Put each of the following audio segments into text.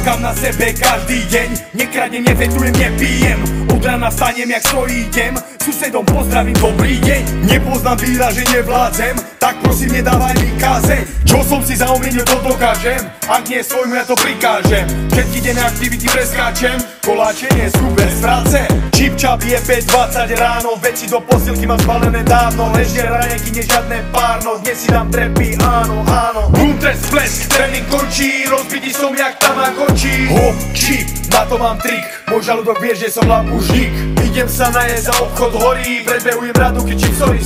Makám na sebe každý deň, nekradnem, nefetujem, nepijem. Od rána vstanem jak stojídem, susedom pozdravím dobrý deň. Nepoznám víra, že nevládzem, tak prosím nedávaj mi kázeň. Čo som si zaumienil, to dokážem, ak nie svojmu ja to prikážem. Všetky denné aktivity preskáčem, koláče nie sú bez práce. Čip-čap je 5:20 ráno, veci do posilky mám spálené dávno. Ležne raňajky, nie žiadne párno, dnes si dám trepy, áno, áno. Boom, trest, blesk, tréning končí, rozbitý som jak Tamagotchi. Hop, čip, na to mám trik, môj žalúdok vie, že som labužník. Idem sa najesť za obchod horí, predbehujem radovky, čip, sorry.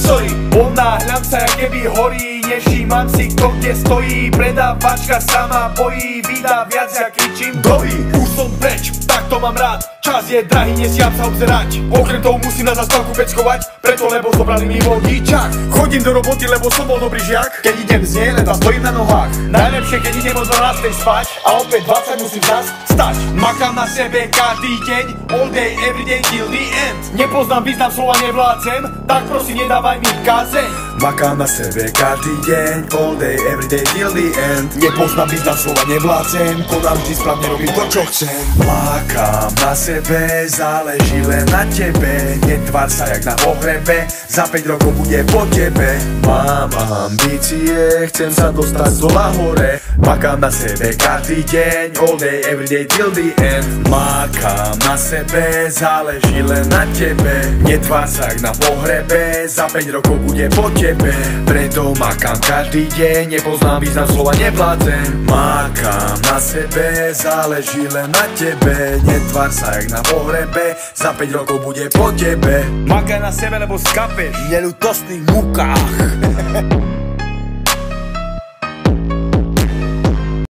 Ponáhľam sa jak keby horí, nevšímam si kto kde stojí. Predávačka sama bojí, vydá viac ja kričím dojí. Už som preč, tak to mám rád, čas je drahý, nesiam sa obzerať. Okrem toho musím na zastávku peckovať, preto lebo zobrali mi vodičák. Chodím do roboty, lebo som bol dobrý žiak, keď idem z nej, ledva stojím na nohách. Najlepšie, keď idem od 12 spať a opäť 20 musím zas stať. Makám na sebe každý deň, all day, every day till the end. Nepoznám význam slova, nevládzem, tak prosím nedávaj mi kázeň. Makám na sebe každý deň, all day, every day till the end. Nepoznám význam slova, nevládzem, konám vždy správne, robím to čo chcem. Makám na sebe, záleží len na tebe. Netvár sa jak na pohrebe, za 5 rokov bude po tebe. Mám ambície, chcem sa dostať z dola hore. Makám na sebe každý deň, all day, every day till the end. Makám na sebe, záleží len na tebe. Netvár sa jak na pohrebe, za 5 rokov bude po tebe. Preto makám každý deň, nepoznám význam slova, nevládzem. Makám na sebe, záleží len na tebe. Netvár sa jak na pohrebe, za 5 rokov bude po tebe. Makaj na sebe, lebo skapeš v neľútostných mukách.